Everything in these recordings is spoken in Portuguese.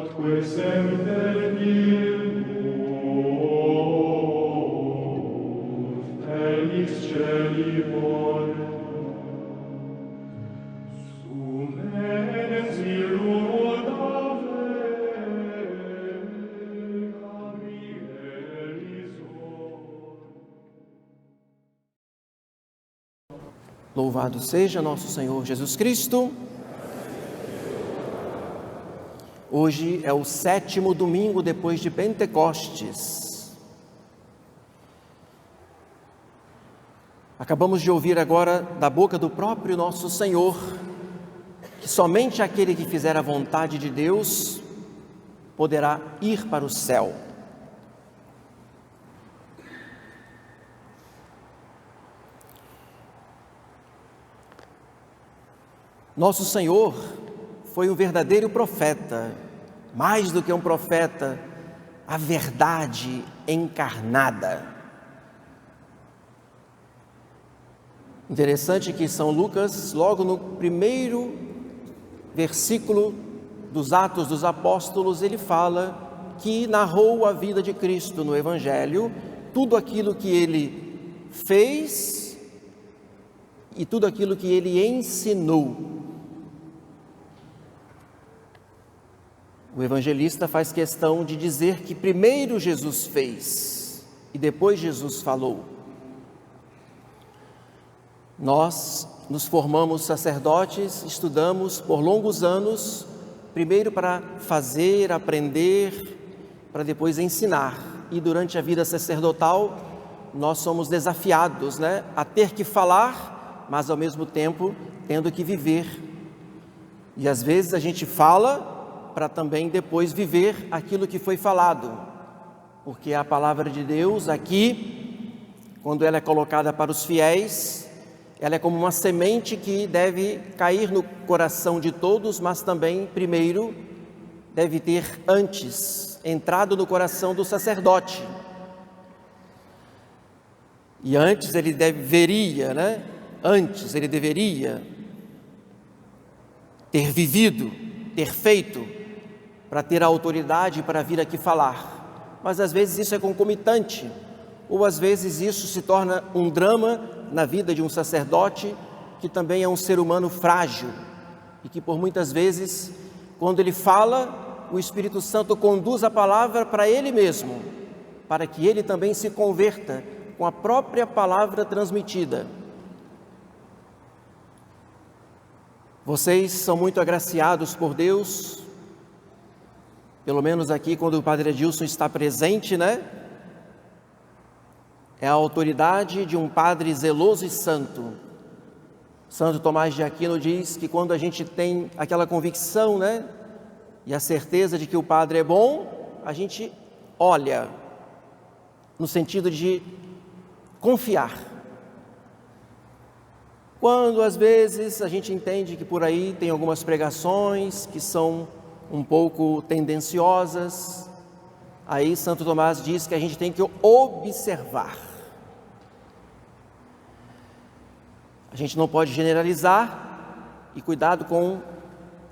atque semper vivus, helix celi vor, sum exilum Louvado seja nosso Senhor Jesus Cristo. Hoje é o 7º domingo depois de Pentecostes. Acabamos de ouvir agora da boca do próprio nosso Senhor que somente aquele que fizer a vontade de Deus poderá ir para o céu. Nosso Senhor foi um verdadeiro profeta, mais do que um profeta, a verdade encarnada. Interessante que São Lucas, logo no primeiro versículo dos Atos dos Apóstolos, ele fala que narrou a vida de Cristo no Evangelho, tudo aquilo que ele fez e tudo aquilo que ele ensinou. O evangelista faz questão de dizer que primeiro Jesus fez e depois Jesus falou. Nós nos formamos sacerdotes, estudamos por longos anos, primeiro para fazer, aprender, para depois ensinar. E durante a vida sacerdotal, nós somos desafiados, a ter que falar, mas ao mesmo tempo tendo que viver. E às vezes a gente fala para também depois viver aquilo que foi falado, porque a palavra de Deus aqui, quando ela é colocada para os fiéis, ela é como uma semente que deve cair no coração de todos, mas também primeiro deve ter antes entrado no coração do sacerdote. E antes ele deveria ter vivido, ter feito, para ter a autoridade para vir aqui falar. Mas às vezes isso é concomitante, ou às vezes isso se torna um drama na vida de um sacerdote, que também é um ser humano frágil, e que por muitas vezes, quando ele fala, o Espírito Santo conduz a palavra para ele mesmo, para que ele também se converta com a própria palavra transmitida. Vocês são muito agraciados por Deus, pelo menos aqui quando o Padre Adilson está presente, é a autoridade de um padre zeloso e santo. Santo Tomás de Aquino diz que quando a gente tem aquela convicção, e a certeza de que o padre é bom, a gente olha, no sentido de confiar. Quando às vezes a gente entende que por aí tem algumas pregações que são um pouco tendenciosas, aí Santo Tomás diz que a gente tem que observar. A gente não pode generalizar, e cuidado com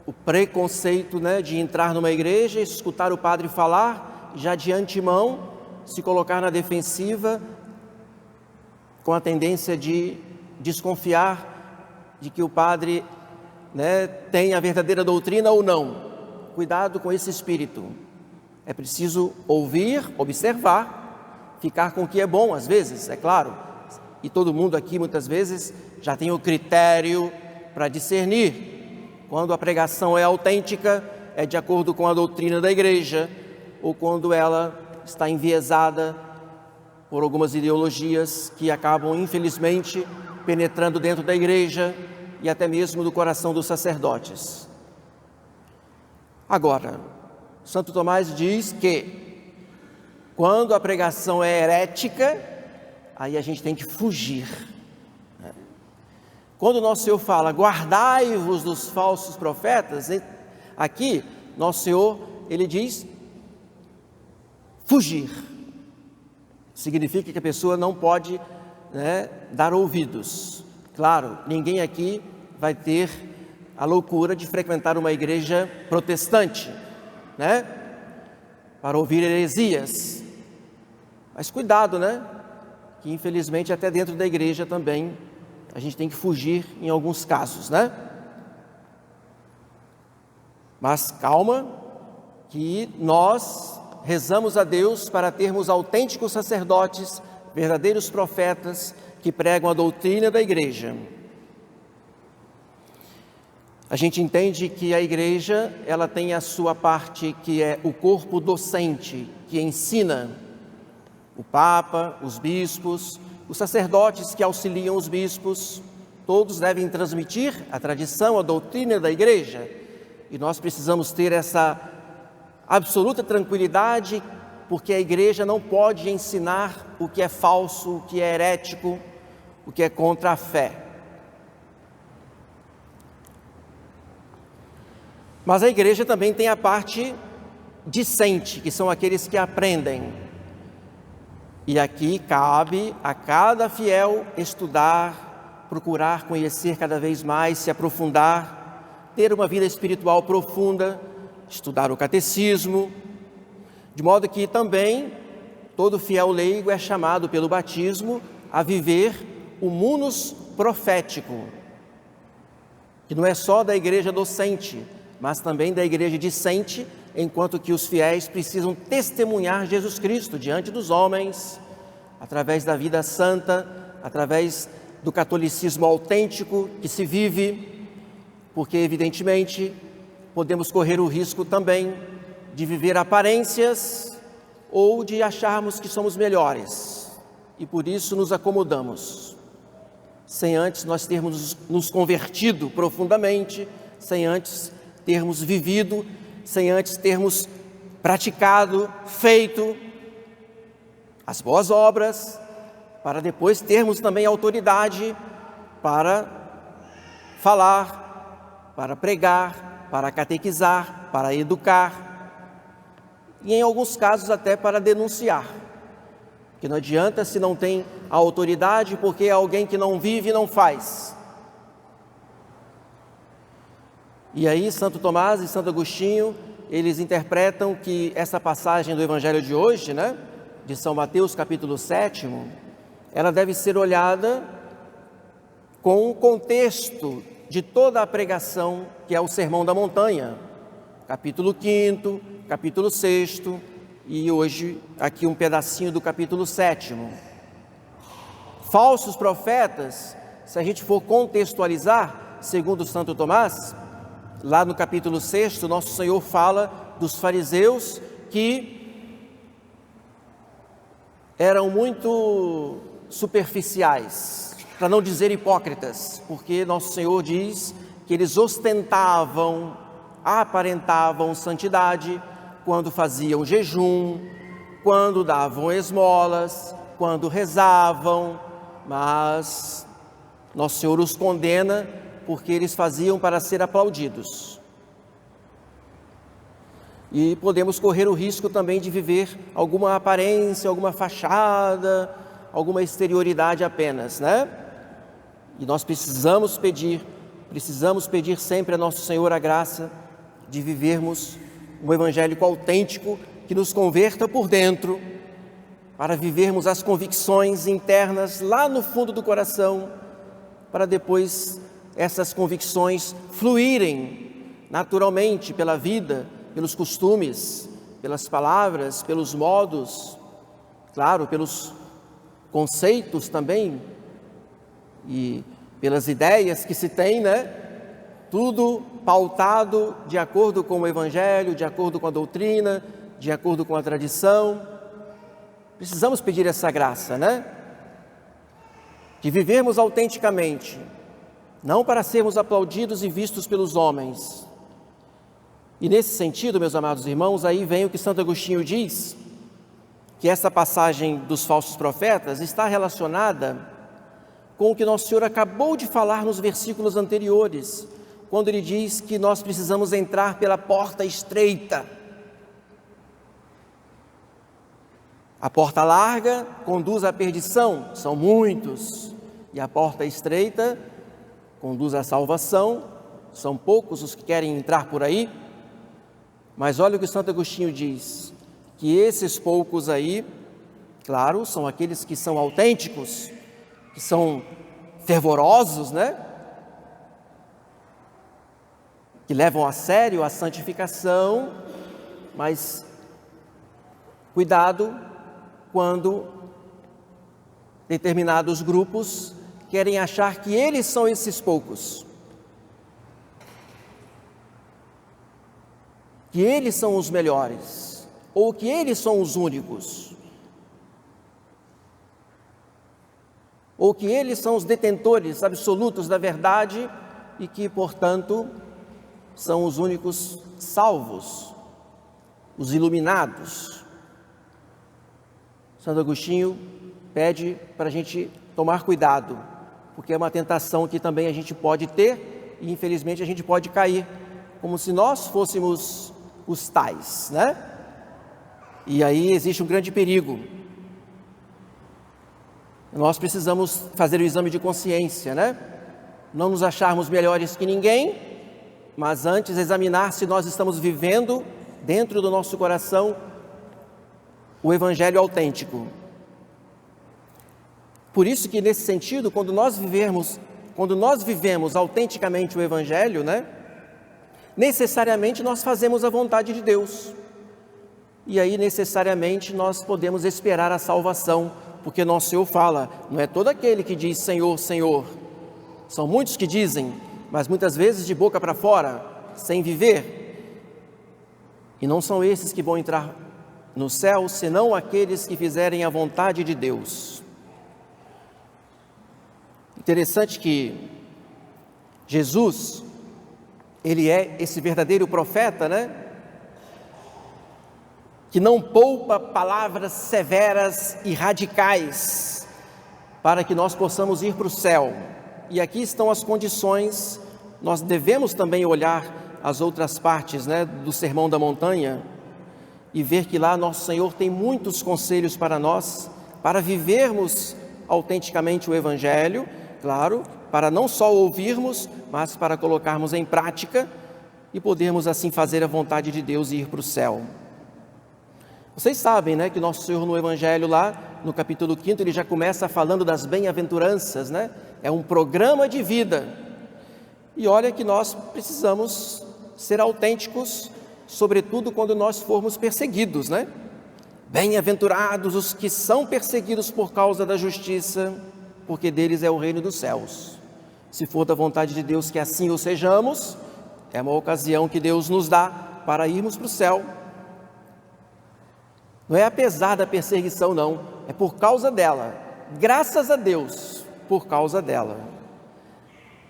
o preconceito, de entrar numa igreja, escutar o padre falar, já de antemão se colocar na defensiva, com a tendência de desconfiar de que o padre tem a verdadeira doutrina ou não. Cuidado com esse espírito. É preciso ouvir, observar, ficar com o que é bom às vezes, é claro. E todo mundo aqui muitas vezes já tem o critério para discernir quando a pregação é autêntica, é de acordo com a doutrina da igreja, ou quando ela está enviesada por algumas ideologias que acabam infelizmente penetrando dentro da igreja e até mesmo do coração dos sacerdotes. Agora, Santo Tomás diz que quando a pregação é herética, aí a gente tem que fugir. Quando o nosso Senhor fala, guardai-vos dos falsos profetas, aqui, nosso Senhor, ele diz, fugir. Significa que a pessoa não pode dar ouvidos. Claro, ninguém aqui vai ter a loucura de frequentar uma igreja protestante, né? Para ouvir heresias. Mas cuidado, né? Que infelizmente até dentro da igreja também a gente tem que fugir em alguns casos, né? Mas calma, que nós rezamos a Deus para termos autênticos sacerdotes, verdadeiros profetas que pregam a doutrina da igreja. A gente entende que a igreja, ela tem a sua parte que é o corpo docente, que ensina. O Papa, os bispos, os sacerdotes que auxiliam os bispos, todos devem transmitir a tradição, a doutrina da igreja. E nós precisamos ter essa absoluta tranquilidade, porque a igreja não pode ensinar o que é falso, o que é herético, o que é contra a fé. Mas a igreja também tem a parte discente, que são aqueles que aprendem. E aqui cabe a cada fiel estudar, procurar conhecer cada vez mais, se aprofundar, ter uma vida espiritual profunda, estudar o catecismo, de modo que também todo fiel leigo é chamado pelo batismo a viver o munus profético, que não é só da igreja docente, mas também da igreja discente, enquanto que os fiéis precisam testemunhar Jesus Cristo diante dos homens, através da vida santa, através do catolicismo autêntico que se vive, porque evidentemente podemos correr o risco também de viver aparências ou de acharmos que somos melhores, e por isso nos acomodamos, sem antes nós termos nos convertido profundamente, sem antes termos vivido, sem antes termos praticado, feito as boas obras, para depois termos também autoridade para falar, para pregar, para catequizar, para educar e em alguns casos até para denunciar, que não adianta se não tem a autoridade, porque é alguém que não vive e não faz. E aí Santo Tomás e Santo Agostinho, eles interpretam que essa passagem do Evangelho de hoje, né, de São Mateus capítulo 7, ela deve ser olhada com o contexto de toda a pregação que é o Sermão da Montanha, capítulo 5º, capítulo 6º e hoje aqui um pedacinho do capítulo 7º. Falsos profetas, se a gente for contextualizar, segundo Santo Tomás, lá no capítulo 6, nosso Senhor fala dos fariseus que eram muito superficiais, para não dizer hipócritas, porque nosso Senhor diz que eles ostentavam, aparentavam santidade quando faziam jejum, quando davam esmolas, quando rezavam, mas nosso Senhor os condena porque eles faziam para ser aplaudidos. E podemos correr o risco também de viver alguma aparência, alguma fachada, alguma exterioridade apenas, né? E nós precisamos pedir sempre a Nosso Senhor a graça de vivermos um evangélico autêntico que nos converta por dentro, para vivermos as convicções internas lá no fundo do coração, para depois essas convicções fluírem naturalmente pela vida, pelos costumes, pelas palavras, pelos modos, claro, pelos conceitos também e pelas ideias que se tem, né? Tudo pautado de acordo com o Evangelho, de acordo com a doutrina, de acordo com a tradição. Precisamos pedir essa graça, né? De vivermos autenticamente, não para sermos aplaudidos e vistos pelos homens. E nesse sentido, meus amados irmãos, aí vem o que Santo Agostinho diz, que essa passagem dos falsos profetas está relacionada com o que Nosso Senhor acabou de falar nos versículos anteriores, quando Ele diz que nós precisamos entrar pela porta estreita. A porta larga conduz à perdição, são muitos, e a porta estreita conduz à salvação, são poucos os que querem entrar por aí. Mas olha o que Santo Agostinho diz, que esses poucos aí, claro, são aqueles que são autênticos, que são fervorosos, né? Que levam a sério a santificação, mas cuidado quando determinados grupos querem achar que eles são esses poucos, que eles são os melhores, ou que eles são os únicos, ou que eles são os detentores absolutos da verdade e que, portanto, são os únicos salvos, os iluminados. Santo Agostinho pede para a gente tomar cuidado, porque é uma tentação que também a gente pode ter e infelizmente a gente pode cair, como se nós fôssemos os tais, né? E aí existe um grande perigo. Nós precisamos fazer o exame de consciência, né? Não nos acharmos melhores que ninguém, mas antes examinar se nós estamos vivendo dentro do nosso coração o Evangelho autêntico. Por isso que nesse sentido, quando nós vivemos autenticamente o Evangelho, né? Necessariamente nós fazemos a vontade de Deus. E aí necessariamente nós podemos esperar a salvação, porque nosso Senhor fala, não é todo aquele que diz Senhor, Senhor. São muitos que dizem, mas muitas vezes de boca para fora, sem viver. E não são esses que vão entrar no céu, senão aqueles que fizerem a vontade de Deus. Interessante que Jesus, ele é esse verdadeiro profeta, né? Que não poupa palavras severas e radicais para que nós possamos ir para o céu. E aqui estão as condições. Nós devemos também olhar as outras partes, né, do Sermão da Montanha e ver que lá nosso Senhor tem muitos conselhos para nós, para vivermos autenticamente o Evangelho, claro, para não só ouvirmos, mas para colocarmos em prática e podermos assim fazer a vontade de Deus e ir para o céu. Vocês sabem, né, que nosso Senhor no Evangelho lá, no capítulo 5, ele já começa falando das bem-aventuranças, né? É um programa de vida. E olha que nós precisamos ser autênticos, sobretudo quando nós formos perseguidos, né? Bem-aventurados os que são perseguidos por causa da justiça, porque deles é o reino dos céus. Se for da vontade de Deus que assim o sejamos, é uma ocasião que Deus nos dá para irmos para o céu. Não é apesar da perseguição, não, é por causa dela, graças a Deus, por causa dela.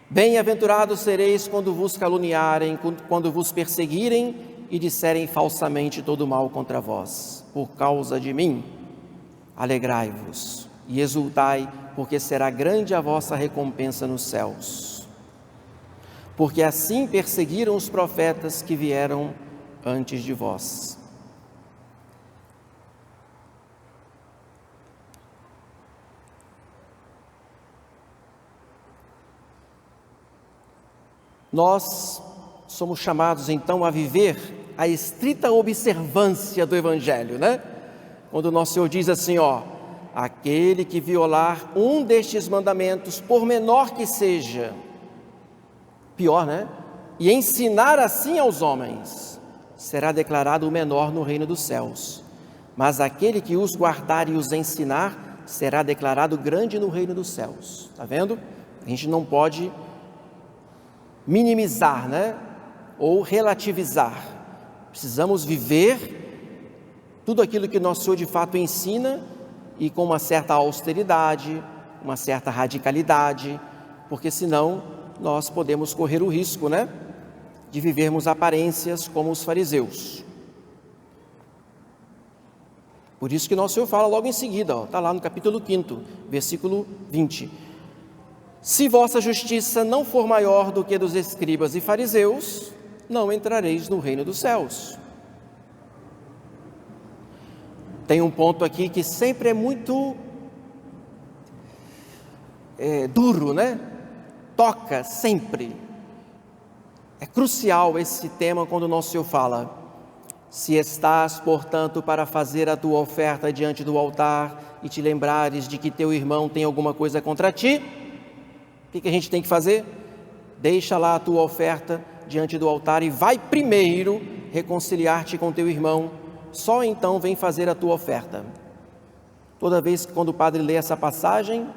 Bem-aventurados sereis quando vos caluniarem, quando vos perseguirem e disserem falsamente todo mal contra vós, por causa de mim. Alegrai-vos e exultai, porque será grande a vossa recompensa nos céus. Porque assim perseguiram os profetas que vieram antes de vós. Nós somos chamados então a viver a estrita observância do Evangelho, né? Quando o nosso Senhor diz assim, ó, aquele que violar um destes mandamentos, por menor que seja, pior, né? E ensinar assim aos homens, será declarado o menor no reino dos céus. Mas aquele que os guardar e os ensinar, será declarado grande no reino dos céus. Tá vendo? A gente não pode minimizar, né? Ou relativizar. Precisamos viver tudo aquilo que nosso Senhor de fato ensina e com uma certa austeridade, uma certa radicalidade, porque senão nós podemos correr o risco, né? De vivermos aparências como os fariseus. Por isso que nosso Senhor fala logo em seguida, está lá no capítulo 5, versículo 20. Se vossa justiça não for maior do que dos escribas e fariseus, não entrareis no reino dos céus. Tem um ponto aqui que sempre é muito duro, né? Toca sempre. É crucial esse tema quando o nosso Senhor fala: Se estás, portanto, para fazer a tua oferta diante do altar e te lembrares de que teu irmão tem alguma coisa contra ti, o que a gente tem que fazer? Deixa lá a tua oferta diante do altar e vai primeiro reconciliar-te com teu irmão, só então vem fazer a tua oferta. Toda vez que quando o padre lê essa passagem,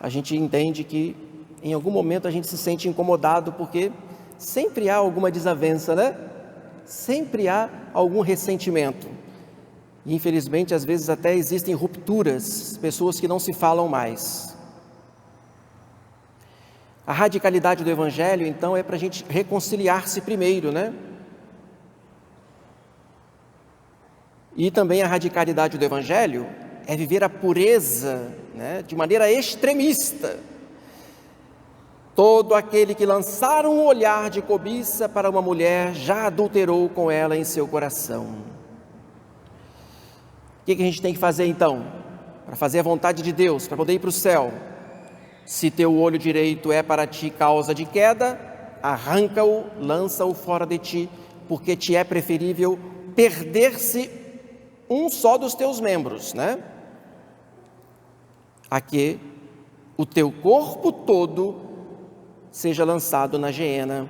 a gente entende que em algum momento a gente se sente incomodado, porque sempre há alguma desavença, né? Sempre há algum ressentimento. E infelizmente, às vezes até existem rupturas, pessoas que não se falam mais. A radicalidade do Evangelho, então, é para a gente reconciliar-se primeiro, né? E também a radicalidade do Evangelho é viver a pureza, né, de maneira extremista. Todo aquele que lançar um olhar de cobiça para uma mulher já adulterou com ela em seu coração. O que a gente tem que fazer então? Para fazer a vontade de Deus, para poder ir para o céu. Se teu olho direito é para ti causa de queda, arranca-o, lança-o fora de ti, porque te é preferível perder-se um só dos teus membros, né? A que o teu corpo todo seja lançado na geena.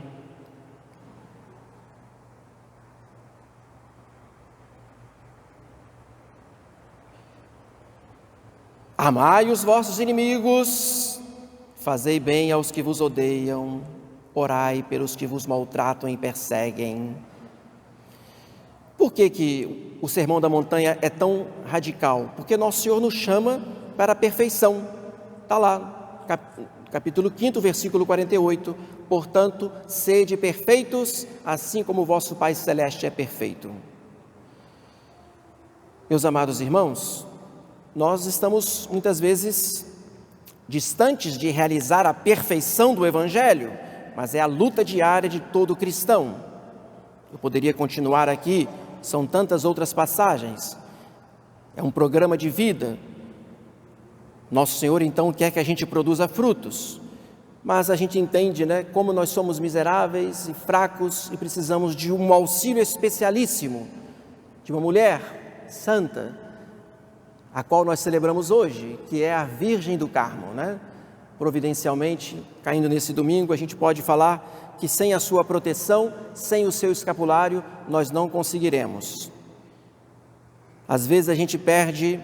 Amai os vossos inimigos, fazei bem aos que vos odeiam, orai pelos que vos maltratam e perseguem. Por que o Sermão da Montanha é tão radical? Porque Nosso Senhor nos chama para a perfeição. Está lá, capítulo 5, versículo 48. Portanto, sede perfeitos, assim como o vosso Pai Celeste é perfeito. Meus amados irmãos, nós estamos muitas vezes distantes de realizar a perfeição do Evangelho, mas é a luta diária de todo cristão. Eu poderia continuar aqui, são tantas outras passagens. É um programa de vida. Nosso Senhor, então, quer que a gente produza frutos, mas a gente entende, né, como nós somos miseráveis e fracos e precisamos de um auxílio especialíssimo, de uma mulher santa, a qual nós celebramos hoje, que é a Virgem do Carmo, né? Providencialmente, caindo nesse domingo, a gente pode falar que sem a sua proteção, sem o seu escapulário, nós não conseguiremos. Às vezes a gente perde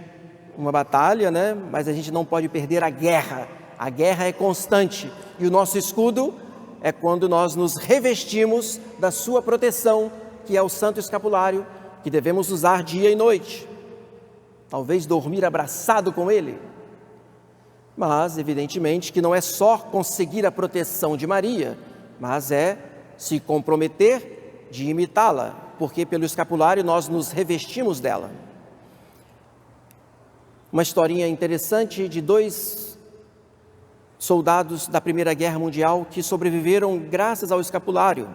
uma batalha, né? Mas a gente não pode perder a guerra. A guerra é constante e o nosso escudo é quando nós nos revestimos da sua proteção, que é o Santo Escapulário, que devemos usar dia e noite. Talvez dormir abraçado com ele. Mas, evidentemente, que não é só conseguir a proteção de Maria, mas é se comprometer de imitá-la, porque pelo escapulário nós nos revestimos dela. Uma historinha interessante de 2 soldados da Primeira Guerra Mundial que sobreviveram graças ao escapulário.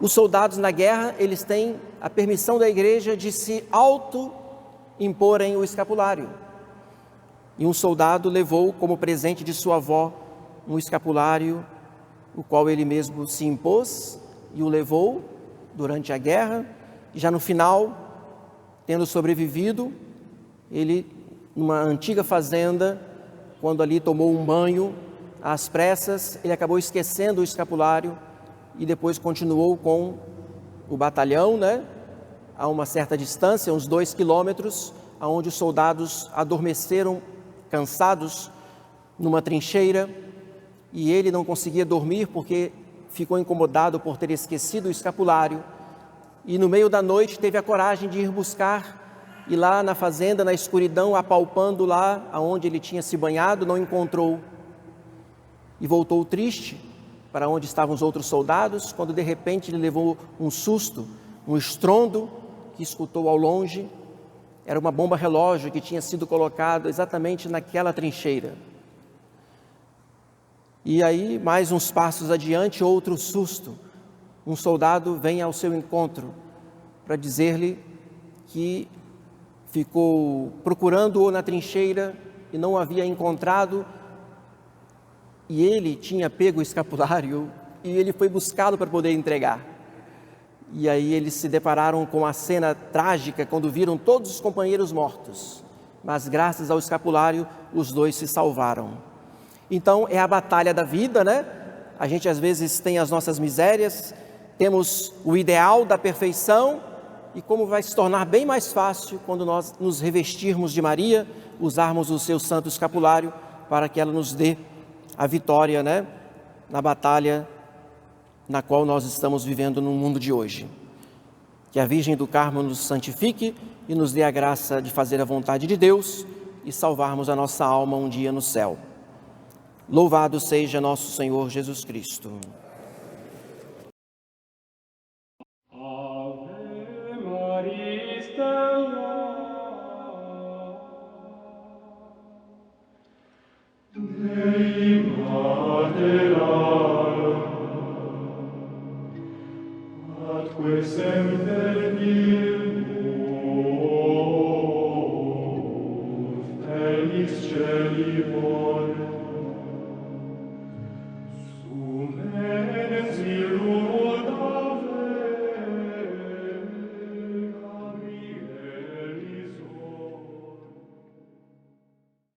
Os soldados na guerra, eles têm a permissão da igreja de se auto-imporem o escapulário. E um soldado levou como presente de sua avó um escapulário, o qual ele mesmo se impôs e o levou durante a guerra. E já no final, tendo sobrevivido, ele, numa antiga fazenda, quando ali tomou um banho, às pressas, ele acabou esquecendo o escapulário e depois continuou com o batalhão, né, a uma certa distância, uns 2 quilômetros, aonde os soldados adormeceram, cansados, numa trincheira, e ele não conseguia dormir porque ficou incomodado por ter esquecido o escapulário, e no meio da noite teve a coragem de ir buscar, e lá na fazenda, na escuridão, apalpando lá aonde ele tinha se banhado, não encontrou, e voltou triste para onde estavam os outros soldados, quando de repente ele levou um susto, um estrondo que escutou ao longe. Era uma bomba relógio que tinha sido colocada exatamente naquela trincheira. E aí, mais uns passos adiante, outro susto. Um soldado vem ao seu encontro para dizer-lhe que ficou procurando-o na trincheira e não o havia encontrado, e ele tinha pego o escapulário e ele foi buscá-lo para poder entregar. E aí eles se depararam com a cena trágica quando viram todos os companheiros mortos. Mas graças ao escapulário, os dois se salvaram. Então é a batalha da vida, né? A gente às vezes tem as nossas misérias, temos o ideal da perfeição, e como vai se tornar bem mais fácil quando nós nos revestirmos de Maria, usarmos o seu santo escapulário para que ela nos dê a vitória, né? Na batalha na qual nós estamos vivendo no mundo de hoje. Que a Virgem do Carmo nos santifique e nos dê a graça de fazer a vontade de Deus e salvarmos a nossa alma um dia no céu. Louvado seja nosso Senhor Jesus Cristo. Ave Maria Stella, Dei Mater atque semper